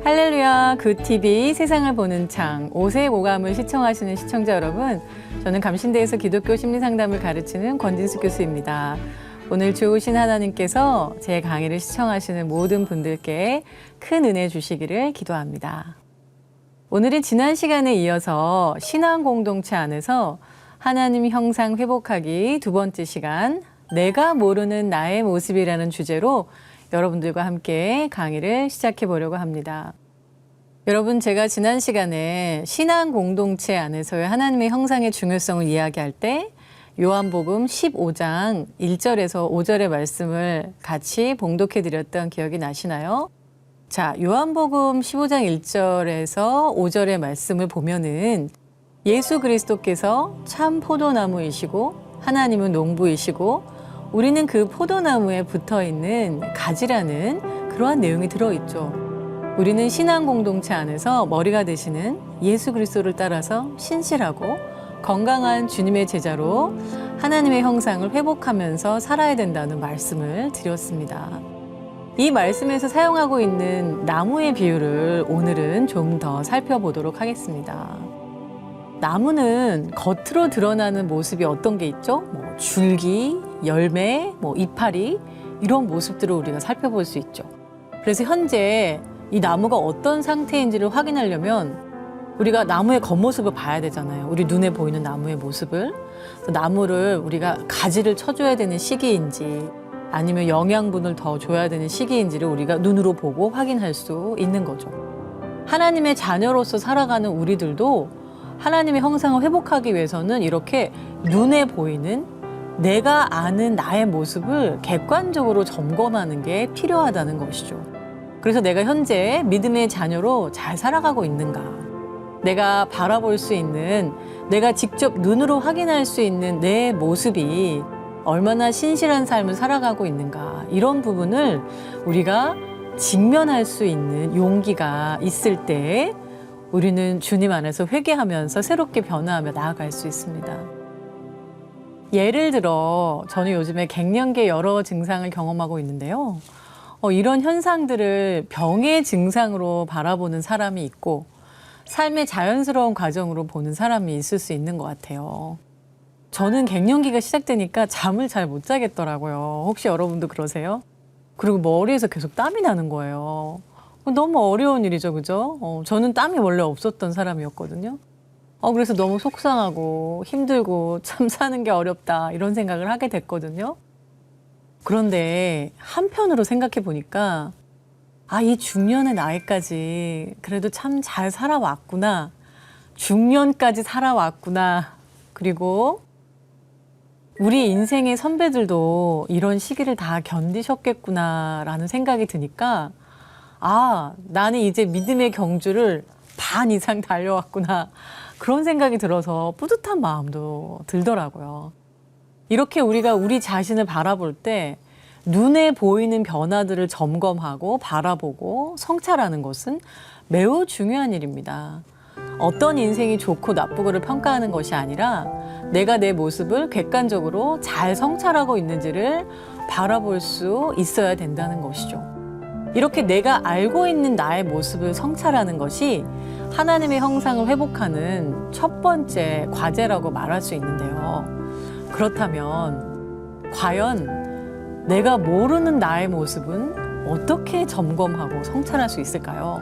할렐루야, 굿TV 세상을 보는 창, 오세의 오감을 시청하시는 시청자 여러분, 저는 감신대에서 기독교 심리상담을 가르치는 권진숙 교수입니다. 오늘 좋으신 하나님께서 제 강의를 시청하시는 모든 분들께 큰 은혜 주시기를 기도합니다. 오늘은 지난 시간에 이어서 신앙 공동체 안에서 하나님 형상 회복하기 두 번째 시간, 내가 모르는 나의 모습이라는 주제로 여러분들과 함께 강의를 시작해 보려고 합니다. 여러분, 제가 지난 시간에 신앙 공동체 안에서의 하나님의 형상의 중요성을 이야기할 때 요한복음 15장 1절에서 5절의 말씀을 같이 봉독해 드렸던 기억이 나시나요? 자, 요한복음 15장 1절에서 5절의 말씀을 보면은 예수 그리스도께서 참 포도나무이시고 하나님은 농부이시고 우리는 그 포도나무에 붙어있는 가지라는 그러한 내용이 들어있죠. 우리는 신앙 공동체 안에서 머리가 되시는 예수 그리스도를 따라서 신실하고 건강한 주님의 제자로 하나님의 형상을 회복하면서 살아야 된다는 말씀을 드렸습니다. 이 말씀에서 사용하고 있는 나무의 비유를 오늘은 좀 더 살펴보도록 하겠습니다. 나무는 겉으로 드러나는 모습이 어떤 게 있죠? 줄기, 열매, 이파리 이런 모습들을 우리가 살펴볼 수 있죠. 그래서 현재 이 나무가 어떤 상태인지를 확인하려면 우리가 나무의 겉모습을 봐야 되잖아요. 우리 눈에 보이는 나무의 모습을. 나무를 우리가 가지를 쳐줘야 되는 시기인지 아니면 영양분을 더 줘야 되는 시기인지를 우리가 눈으로 보고 확인할 수 있는 거죠. 하나님의 자녀로서 살아가는 우리들도 하나님의 형상을 회복하기 위해서는 이렇게 눈에 보이는 내가 아는 나의 모습을 객관적으로 점검하는 게 필요하다는 것이죠. 그래서 내가 현재 믿음의 자녀로 잘 살아가고 있는가? 내가 바라볼 수 있는, 내가 직접 눈으로 확인할 수 있는 내 모습이 얼마나 신실한 삶을 살아가고 있는가? 이런 부분을 우리가 직면할 수 있는 용기가 있을 때 우리는 주님 안에서 회개하면서 새롭게 변화하며 나아갈 수 있습니다. 예를 들어 저는 요즘에 갱년기의 여러 증상을 경험하고 있는데요. 이런 현상들을 병의 증상으로 바라보는 사람이 있고 삶의 자연스러운 과정으로 보는 사람이 있을 수 있는 것 같아요. 저는 갱년기가 시작되니까 잠을 잘 못 자겠더라고요. 혹시 여러분도 그러세요? 그리고 머리에서 계속 땀이 나는 거예요. 너무 어려운 일이죠, 그죠? 저는 땀이 원래 없었던 사람이었거든요. 그래서 너무 속상하고 힘들고 참 사는 게 어렵다 이런 생각을 하게 됐거든요. 그런데 한편으로 생각해 보니까 이 중년의 나이까지 그래도 참 잘 살아왔구나. 중년까지 살아왔구나. 그리고 우리 인생의 선배들도 이런 시기를 다 견디셨겠구나라는 생각이 드니까 나는 이제 믿음의 경주를 반 이상 달려왔구나. 그런 생각이 들어서 뿌듯한 마음도 들더라고요. 이렇게 우리가 우리 자신을 바라볼 때 눈에 보이는 변화들을 점검하고 바라보고 성찰하는 것은 매우 중요한 일입니다. 어떤 인생이 좋고 나쁘고를 평가하는 것이 아니라 내가 내 모습을 객관적으로 잘 성찰하고 있는지를 바라볼 수 있어야 된다는 것이죠. 이렇게 내가 알고 있는 나의 모습을 성찰하는 것이 하나님의 형상을 회복하는 첫 번째 과제라고 말할 수 있는데요. 그렇다면 과연 내가 모르는 나의 모습은 어떻게 점검하고 성찰할 수 있을까요?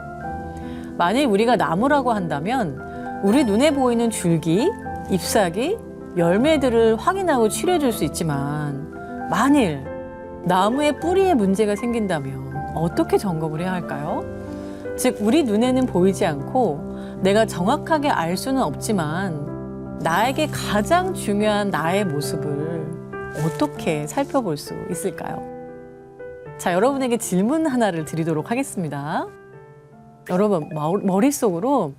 만일 우리가 나무라고 한다면 우리 눈에 보이는 줄기, 잎사귀, 열매들을 확인하고 치료해 줄 수 있지만 만일 나무의 뿌리에 문제가 생긴다면 어떻게 점검을 해야 할까요? 즉, 우리 눈에는 보이지 않고 내가 정확하게 알 수는 없지만 나에게 가장 중요한 나의 모습을 어떻게 살펴볼 수 있을까요? 자, 여러분에게 질문 하나를 드리도록 하겠습니다. 여러분, 머릿속으로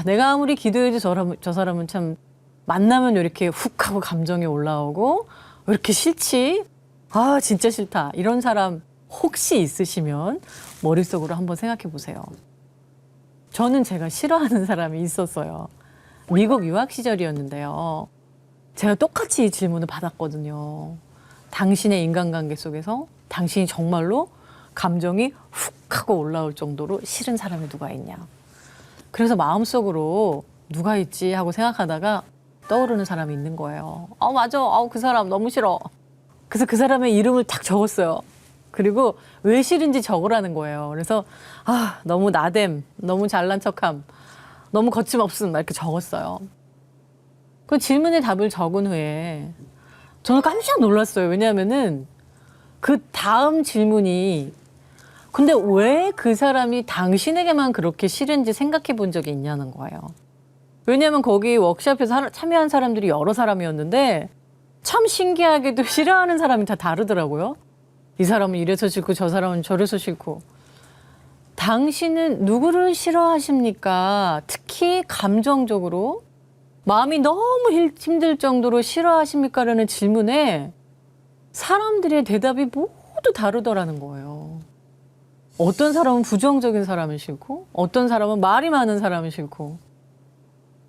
내가 아무리 기도해도 저 사람은 참 만나면 이렇게 훅 하고 감정이 올라오고 왜 이렇게 싫지? 진짜 싫다. 이런 사람 혹시 있으시면 머릿속으로 한번 생각해 보세요. 저는 제가 싫어하는 사람이 있었어요. 미국 유학 시절이었는데요. 제가 똑같이 이 질문을 받았거든요. 당신의 인간관계 속에서 당신이 정말로 감정이 훅 하고 올라올 정도로 싫은 사람이 누가 있냐. 그래서 마음속으로 누가 있지 하고 생각하다가 떠오르는 사람이 있는 거예요. 맞아. 그 사람 너무 싫어. 그래서 그 사람의 이름을 딱 적었어요. 그리고 왜 싫은지 적으라는 거예요. 그래서 너무 나댐, 너무 잘난 척함, 너무 거침없음 막 이렇게 적었어요. 그 질문에 답을 적은 후에 저는 깜짝 놀랐어요. 왜냐하면은 그 다음 질문이 근데 왜 그 사람이 당신에게만 그렇게 싫은지 생각해 본 적이 있냐는 거예요. 왜냐하면 거기 워크숍에서 참여한 사람들이 여러 사람이었는데 참 신기하게도 싫어하는 사람이 다 다르더라고요. 이 사람은 이래서 싫고 저 사람은 저래서 싫고. 당신은 누구를 싫어하십니까? 특히 감정적으로 마음이 너무 힘들 정도로 싫어하십니까? 라는 질문에 사람들의 대답이 모두 다르더라는 거예요. 어떤 사람은 부정적인 사람을 싫고 어떤 사람은 말이 많은 사람을 싫고.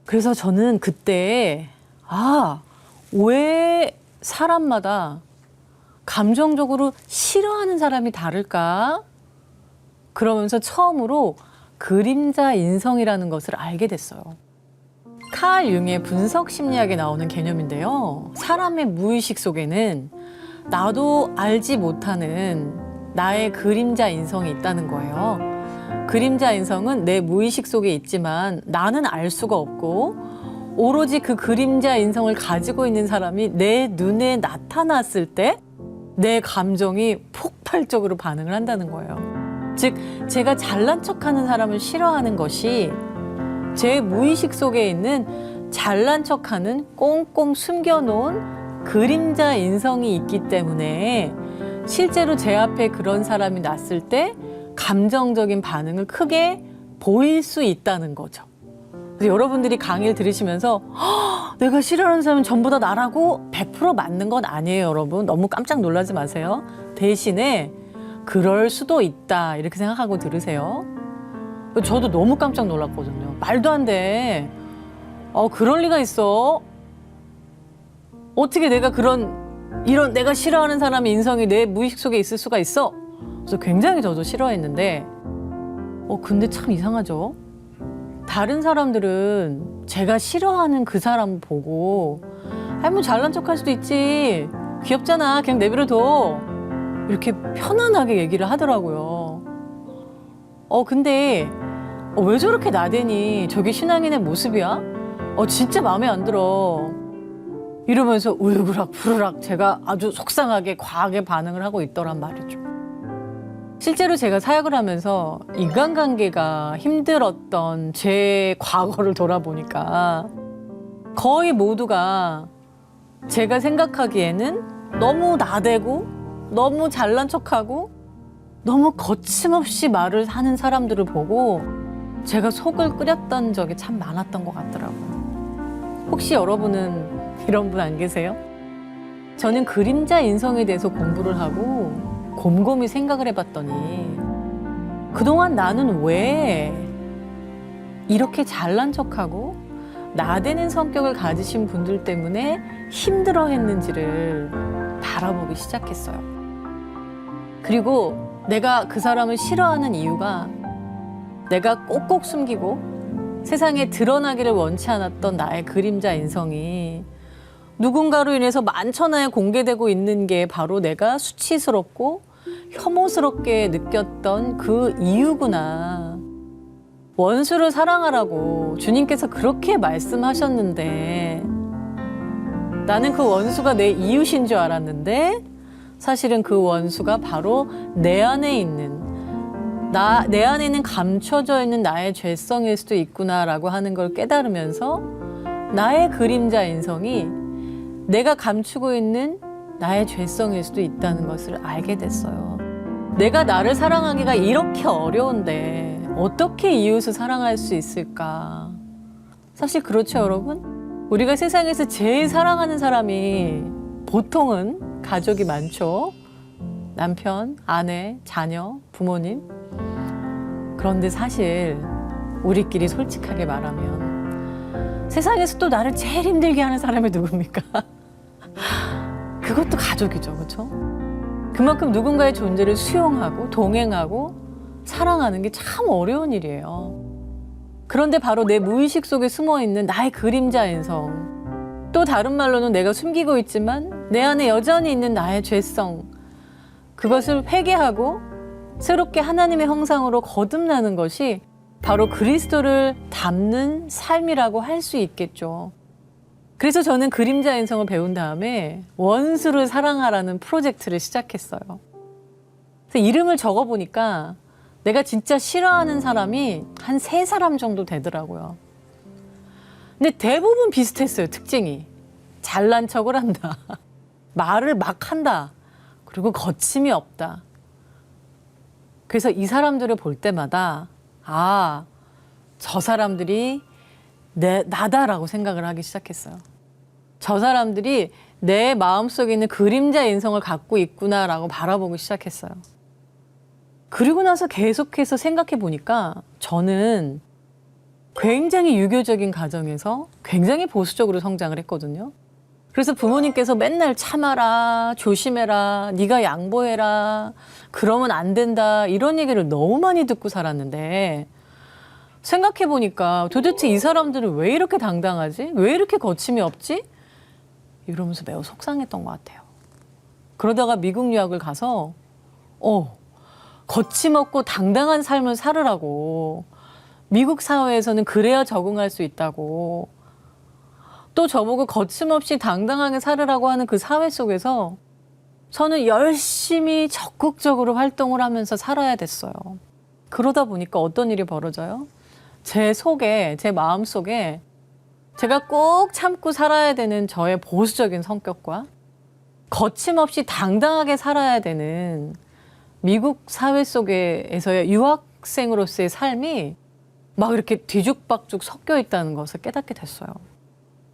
그래서 저는 그때 왜 사람마다 감정적으로 싫어하는 사람이 다를까? 그러면서 처음으로 그림자 인성이라는 것을 알게 됐어요. 칼 융의 분석 심리학에 나오는 개념인데요. 사람의 무의식 속에는 나도 알지 못하는 나의 그림자 인성이 있다는 거예요. 그림자 인성은 내 무의식 속에 있지만 나는 알 수가 없고 오로지 그 그림자 인성을 가지고 있는 사람이 내 눈에 나타났을 때 내 감정이 폭발적으로 반응을 한다는 거예요. 즉 제가 잘난 척하는 사람을 싫어하는 것이 제 무의식 속에 있는 잘난 척하는 꽁꽁 숨겨놓은 그림자 인성이 있기 때문에 실제로 제 앞에 그런 사람이 났을 때 감정적인 반응을 크게 보일 수 있다는 거죠. 그래서 여러분들이 강의를 들으시면서 내가 싫어하는 사람은 전부 다 나라고 100% 맞는 건 아니에요, 여러분. 너무 깜짝 놀라지 마세요. 대신에 그럴 수도 있다 이렇게 생각하고 들으세요. 저도 너무 깜짝 놀랐거든요. 말도 안 돼. 그럴 리가 있어. 어떻게 내가 이런 내가 싫어하는 사람의 인성이 내 무의식 속에 있을 수가 있어? 그래서 굉장히 저도 싫어했는데 근데 참 이상하죠. 다른 사람들은 제가 싫어하는 그 사람 보고 뭐 잘난 척할 수도 있지. 귀엽잖아. 그냥 내버려둬. 이렇게 편안하게 얘기를 하더라고요. 근데 왜 저렇게 나대니? 저게 신앙인의 모습이야? 진짜 마음에 안 들어. 이러면서 울그락 푸르락 제가 아주 속상하게 과하게 반응을 하고 있더란 말이죠. 실제로 제가 사역을 하면서 인간관계가 힘들었던 제 과거를 돌아보니까 거의 모두가 제가 생각하기에는 너무 나대고 너무 잘난 척하고 너무 거침없이 말을 하는 사람들을 보고 제가 속을 끓였던 적이 참 많았던 것 같더라고요. 혹시 여러분은 이런 분 안 계세요? 저는 그림자 인성에 대해서 공부를 하고 곰곰이 생각을 해봤더니 그동안 나는 왜 이렇게 잘난 척하고 나대는 성격을 가지신 분들 때문에 힘들어했는지를 바라보기 시작했어요. 그리고 내가 그 사람을 싫어하는 이유가 내가 꼭꼭 숨기고 세상에 드러나기를 원치 않았던 나의 그림자 인성이 누군가로 인해서 만천하에 공개되고 있는 게 바로 내가 수치스럽고 혐오스럽게 느꼈던 그 이유구나. 원수를 사랑하라고 주님께서 그렇게 말씀하셨는데 나는 그 원수가 내 이웃인 줄 알았는데 사실은 그 원수가 바로 내 안에 있는 내 안에는 감춰져 있는 나의 죄성일 수도 있구나라고 하는 걸 깨달으면서 나의 그림자 인성이 내가 감추고 있는 나의 죄성일 수도 있다는 것을 알게 됐어요. 내가 나를 사랑하기가 이렇게 어려운데 어떻게 이웃을 사랑할 수 있을까? 사실 그렇죠, 여러분? 우리가 세상에서 제일 사랑하는 사람이 보통은 가족이 많죠. 남편, 아내, 자녀, 부모님. 그런데 사실 우리끼리 솔직하게 말하면 세상에서 또 나를 제일 힘들게 하는 사람이 누굽니까? 그것도 가족이죠, 그렇죠? 그만큼 누군가의 존재를 수용하고 동행하고 사랑하는 게 참 어려운 일이에요. 그런데 바로 내 무의식 속에 숨어있는 나의 그림자 인성, 또 다른 말로는 내가 숨기고 있지만 내 안에 여전히 있는 나의 죄성, 그것을 회개하고 새롭게 하나님의 형상으로 거듭나는 것이 바로 그리스도를 닮는 삶이라고 할 수 있겠죠. 그래서 저는 그림자 인성을 배운 다음에 원수를 사랑하라는 프로젝트를 시작했어요. 그래서 이름을 적어보니까 내가 진짜 싫어하는 사람이 한 3사람 정도 되더라고요. 근데 대부분 비슷했어요, 특징이. 잘난 척을 한다. 말을 막 한다. 그리고 거침이 없다. 그래서 이 사람들을 볼 때마다 아, 저 사람들이 나다라고 생각을 하기 시작했어요. 저 사람들이 내 마음속에 있는 그림자 인성을 갖고 있구나라고 바라보기 시작했어요. 그리고 나서 계속해서 생각해 보니까 저는 굉장히 유교적인 가정에서 굉장히 보수적으로 성장을 했거든요. 그래서 부모님께서 맨날 참아라, 조심해라, 네가 양보해라, 그러면 안 된다 이런 얘기를 너무 많이 듣고 살았는데 생각해 보니까 도대체 이 사람들은 왜 이렇게 당당하지? 왜 이렇게 거침이 없지? 이러면서 매우 속상했던 것 같아요. 그러다가 미국 유학을 가서 거침없고 당당한 삶을 살으라고, 미국 사회에서는 그래야 적응할 수 있다고, 또 저보고 거침없이 당당하게 살으라고 하는 그 사회 속에서 저는 열심히 적극적으로 활동을 하면서 살아야 됐어요. 그러다 보니까 어떤 일이 벌어져요? 제 속에, 제 마음속에 제가 꼭 참고 살아야 되는 저의 보수적인 성격과 거침없이 당당하게 살아야 되는 미국 사회 속에서의 유학생으로서의 삶이 막 이렇게 뒤죽박죽 섞여 있다는 것을 깨닫게 됐어요.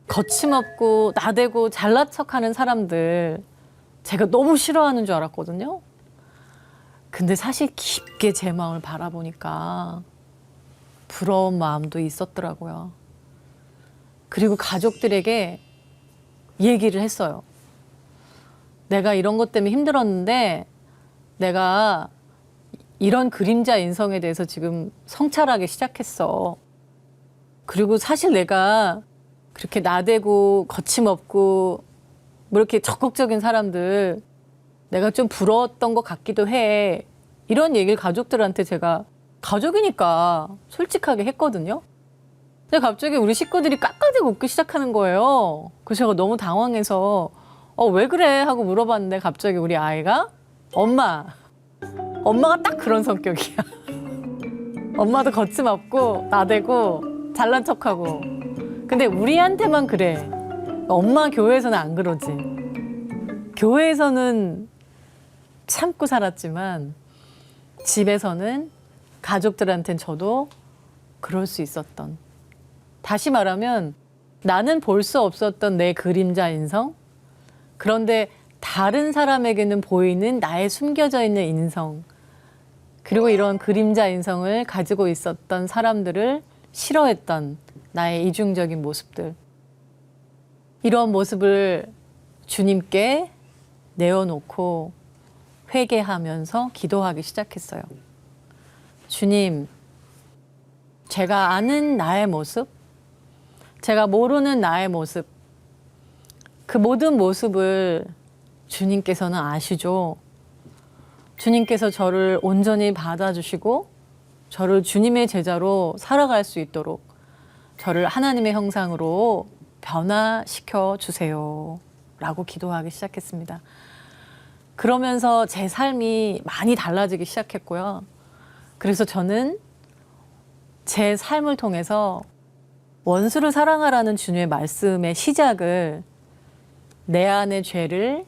거침없고 나대고 잘난 척하는 사람들 제가 너무 싫어하는 줄 알았거든요. 근데 사실 깊게 제 마음을 바라보니까 부러운 마음도 있었더라고요. 그리고 가족들에게 얘기를 했어요. 내가 이런 것 때문에 힘들었는데 내가 이런 그림자 인성에 대해서 지금 성찰하기 시작했어. 그리고 사실 내가 그렇게 나대고 거침없고 뭐 이렇게 적극적인 사람들 내가 좀 부러웠던 것 같기도 해. 이런 얘기를 가족들한테 제가 가족이니까 솔직하게 했거든요. 근데 갑자기 우리 식구들이 깍깍대고 웃기 시작하는 거예요. 그래서 제가 너무 당황해서 왜 그래? 하고 물어봤는데 갑자기 우리 아이가 엄마가 딱 그런 성격이야. 엄마도 거침없고 나대고 잘난 척하고. 근데 우리한테만 그래. 엄마 교회에서는 안 그러지. 교회에서는 참고 살았지만 집에서는 가족들한테는 저도 그럴 수 있었던. 다시 말하면 나는 볼 수 없었던 내 그림자 인성, 그런데 다른 사람에게는 보이는 나의 숨겨져 있는 인성, 그리고 이런 그림자 인성을 가지고 있었던 사람들을 싫어했던 나의 이중적인 모습들, 이런 모습을 주님께 내어놓고 회개하면서 기도하기 시작했어요. 주님, 제가 아는 나의 모습, 제가 모르는 나의 모습, 그 모든 모습을 주님께서는 아시죠. 주님께서 저를 온전히 받아주시고 저를 주님의 제자로 살아갈 수 있도록 저를 하나님의 형상으로 변화시켜 주세요. 라고 기도하기 시작했습니다. 그러면서 제 삶이 많이 달라지기 시작했고요. 그래서 저는 제 삶을 통해서 원수를 사랑하라는 주님의 말씀의 시작을 내 안의 죄를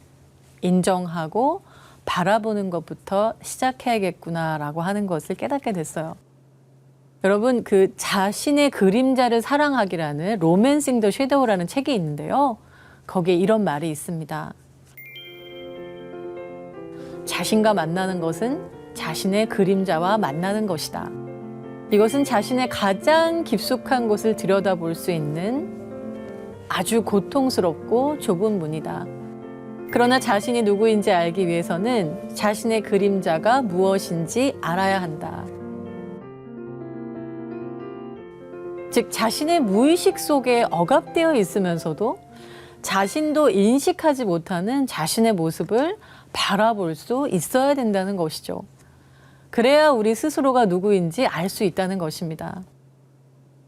인정하고 바라보는 것부터 시작해야겠구나라고 하는 것을 깨닫게 됐어요. 여러분, 그 자신의 그림자를 사랑하기라는 로맨싱 더 섀도우라는 책이 있는데요. 거기에 이런 말이 있습니다. 자신과 만나는 것은 자신의 그림자와 만나는 것이다. 이것은 자신의 가장 깊숙한 곳을 들여다볼 수 있는 아주 고통스럽고 좁은 문이다. 그러나 자신이 누구인지 알기 위해서는 자신의 그림자가 무엇인지 알아야 한다. 즉, 자신의 무의식 속에 억압되어 있으면서도 자신도 인식하지 못하는 자신의 모습을 바라볼 수 있어야 된다는 것이죠. 그래야 우리 스스로가 누구인지 알 수 있다는 것입니다.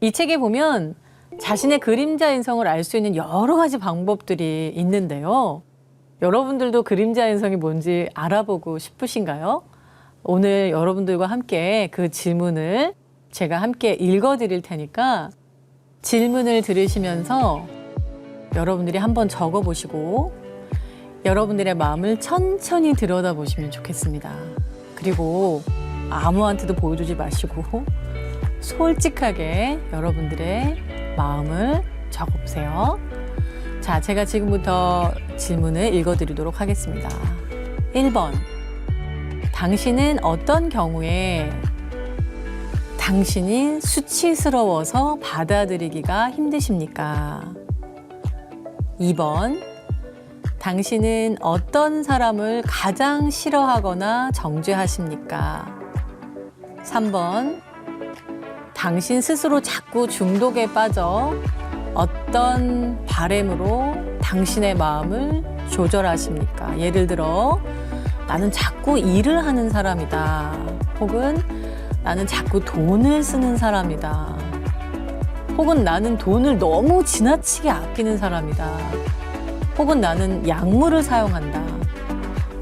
이 책에 보면 자신의 그림자 인성을 알 수 있는 여러 가지 방법들이 있는데요. 여러분들도 그림자 인성이 뭔지 알아보고 싶으신가요? 오늘 여러분들과 함께 그 질문을 제가 함께 읽어드릴 테니까 질문을 들으시면서 여러분들이 한번 적어보시고 여러분들의 마음을 천천히 들여다보시면 좋겠습니다. 그리고 아무한테도 보여주지 마시고 솔직하게 여러분들의 마음을 적어보세요. 자, 제가 지금부터 질문을 읽어드리도록 하겠습니다. 1번. 당신은 어떤 경우에 당신이 수치스러워서 받아들이기가 힘드십니까? 2번. 당신은 어떤 사람을 가장 싫어하거나 정죄하십니까? 3번. 당신 스스로 자꾸 중독에 빠져 어떤 바램으로 당신의 마음을 조절하십니까? 예를 들어, 나는 자꾸 일을 하는 사람이다. 혹은 나는 자꾸 돈을 쓰는 사람이다. 혹은 나는 돈을 너무 지나치게 아끼는 사람이다. 혹은 나는 약물을 사용한다.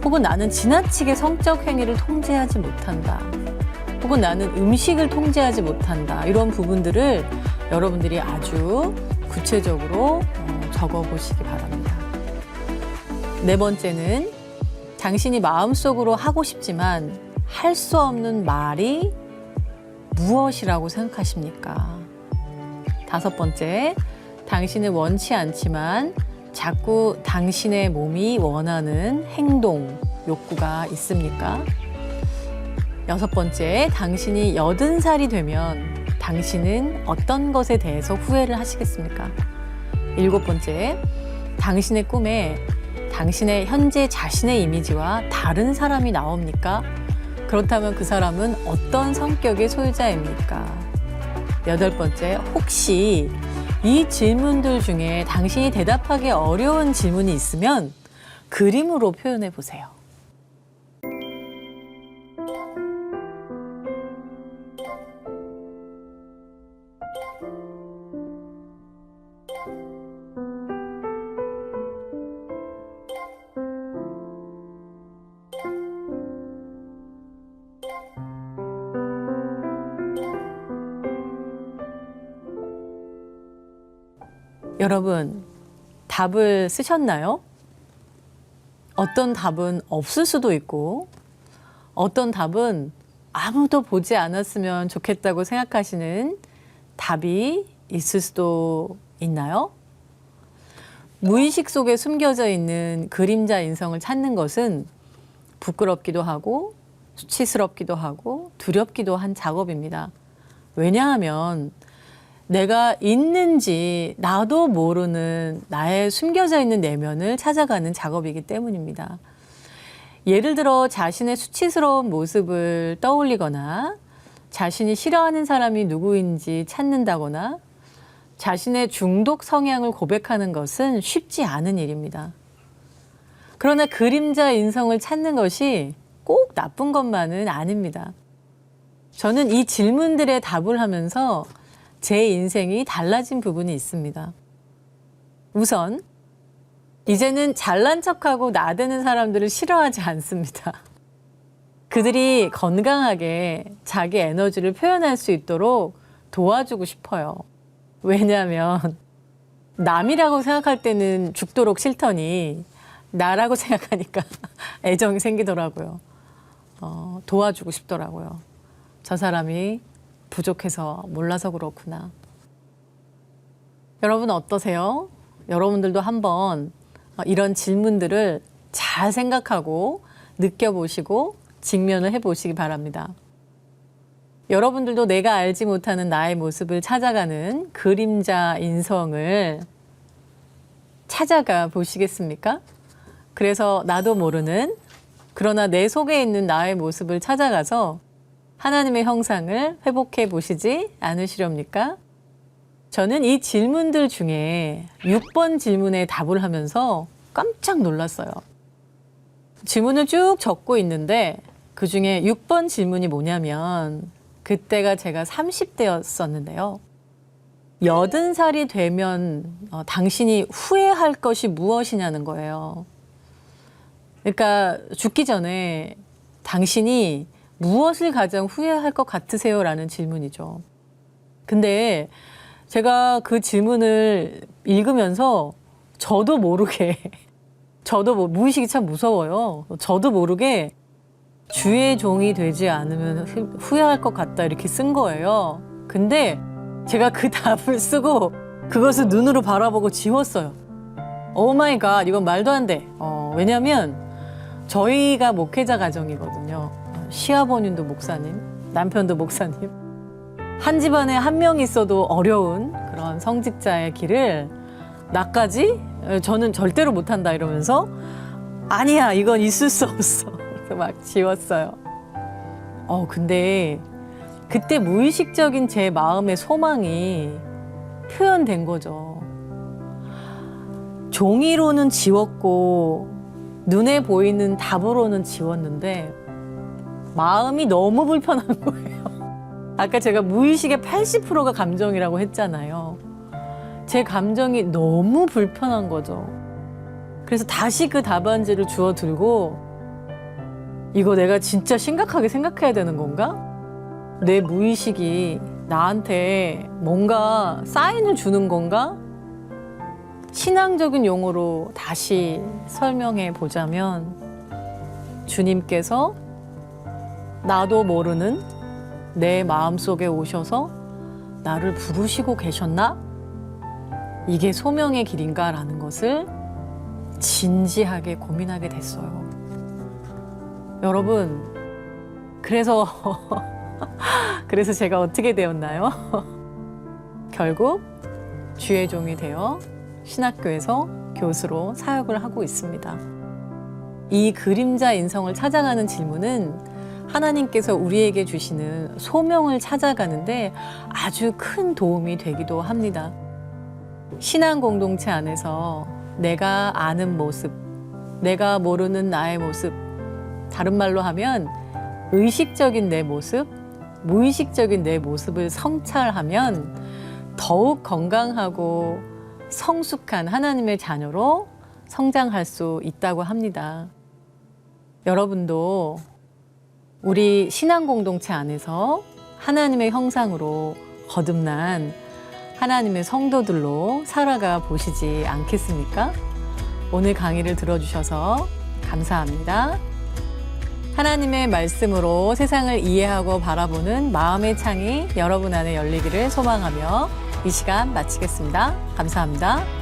혹은 나는 지나치게 성적 행위를 통제하지 못한다. 혹은 나는 음식을 통제하지 못한다. 이런 부분들을 여러분들이 아주 구체적으로 적어보시기 바랍니다. 네 번째는 당신이 마음속으로 하고 싶지만 할 수 없는 말이 무엇이라고 생각하십니까? 다섯 번째, 당신은 원치 않지만 자꾸 당신의 몸이 원하는 행동, 욕구가 있습니까? 여섯 번째, 당신이 80살이 되면 당신은 어떤 것에 대해서 후회를 하시겠습니까? 일곱 번째, 당신의 꿈에 당신의 현재 자신의 이미지와 다른 사람이 나옵니까? 그렇다면 그 사람은 어떤 성격의 소유자입니까? 여덟 번째, 혹시 이 질문들 중에 당신이 대답하기 어려운 질문이 있으면 그림으로 표현해 보세요. 여러분, 답을 쓰셨나요? 어떤 답은 없을 수도 있고, 어떤 답은 아무도 보지 않았으면 좋겠다고 생각하시는 답이 있을 수도 있나요? 무의식 속에 숨겨져 있는 그림자 인성을 찾는 것은 부끄럽기도 하고, 수치스럽기도 하고, 두렵기도 한 작업입니다. 왜냐하면 내가 있는지 나도 모르는 나의 숨겨져 있는 내면을 찾아가는 작업이기 때문입니다. 예를 들어 자신의 수치스러운 모습을 떠올리거나 자신이 싫어하는 사람이 누구인지 찾는다거나 자신의 중독 성향을 고백하는 것은 쉽지 않은 일입니다. 그러나 그림자 인성을 찾는 것이 꼭 나쁜 것만은 아닙니다. 저는 이 질문들에 답을 하면서 제 인생이 달라진 부분이 있습니다. 우선 이제는 잘난 척하고 나대는 사람들을 싫어하지 않습니다. 그들이 건강하게 자기 에너지를 표현할 수 있도록 도와주고 싶어요. 왜냐하면 남이라고 생각할 때는 죽도록 싫더니 나라고 생각하니까 애정이 생기더라고요. 도와주고 싶더라고요. 저 사람이 부족해서 몰라서 그렇구나. 여러분 어떠세요? 여러분들도 한번 이런 질문들을 잘 생각하고 느껴보시고 직면을 해보시기 바랍니다. 여러분들도 내가 알지 못하는 나의 모습을 찾아가는 그림자 인성을 찾아가 보시겠습니까? 그래서 나도 모르는 그러나 내 속에 있는 나의 모습을 찾아가서 하나님의 형상을 회복해 보시지 않으시렵니까? 저는 이 질문들 중에 6번 질문에 답을 하면서 깜짝 놀랐어요. 질문을 쭉 적고 있는데 그중에 6번 질문이 뭐냐면 그때가 제가 30대였었는데요. 80살이 되면 당신이 후회할 것이 무엇이냐는 거예요. 그러니까 죽기 전에 당신이 무엇을 가장 후회할 것 같으세요? 라는 질문이죠. 근데 제가 그 질문을 읽으면서 저도 모르게 무의식이 참 무서워요. 저도 모르게 주의 종이 되지 않으면 후회할 것 같다 이렇게 쓴 거예요. 근데 제가 그 답을 쓰고 그것을 눈으로 바라보고 지웠어요. 오 마이 갓, 이건 말도 안 돼. 왜냐면 저희가 목회자 가정이거든요. 시아버님도 목사님, 남편도 목사님. 한 집안에 한 명 있어도 어려운 그런 성직자의 길을 나까지 저는 절대로 못한다 이러면서 아니야, 이건 있을 수 없어. 그래서 막 지웠어요. 근데 그때 무의식적인 제 마음의 소망이 표현된 거죠. 종이로는 지웠고 눈에 보이는 답으로는 지웠는데 마음이 너무 불편한 거예요. 아까 제가 무의식의 80%가 감정이라고 했잖아요. 제 감정이 너무 불편한 거죠. 그래서 다시 그 답안지를 주워 들고 이거 내가 진짜 심각하게 생각해야 되는 건가? 내 무의식이 나한테 뭔가 사인을 주는 건가? 신앙적인 용어로 다시 설명해 보자면 주님께서 나도 모르는 내 마음속에 오셔서 나를 부르시고 계셨나? 이게 소명의 길인가라는 것을 진지하게 고민하게 됐어요. 여러분, 그래서 제가 어떻게 되었나요? 결국 주의 종이 되어 신학교에서 교수로 사역을 하고 있습니다. 이 그림자 인성을 찾아가는 질문은 하나님께서 우리에게 주시는 소명을 찾아가는데 아주 큰 도움이 되기도 합니다. 신앙 공동체 안에서 내가 아는 모습, 내가 모르는 나의 모습, 다른 말로 하면 의식적인 내 모습, 무의식적인 내 모습을 성찰하면 더욱 건강하고 성숙한 하나님의 자녀로 성장할 수 있다고 합니다. 여러분도 우리 신앙 공동체 안에서 하나님의 형상으로 거듭난 하나님의 성도들로 살아가 보시지 않겠습니까? 오늘 강의를 들어주셔서 감사합니다. 하나님의 말씀으로 세상을 이해하고 바라보는 마음의 창이 여러분 안에 열리기를 소망하며 이 시간 마치겠습니다. 감사합니다.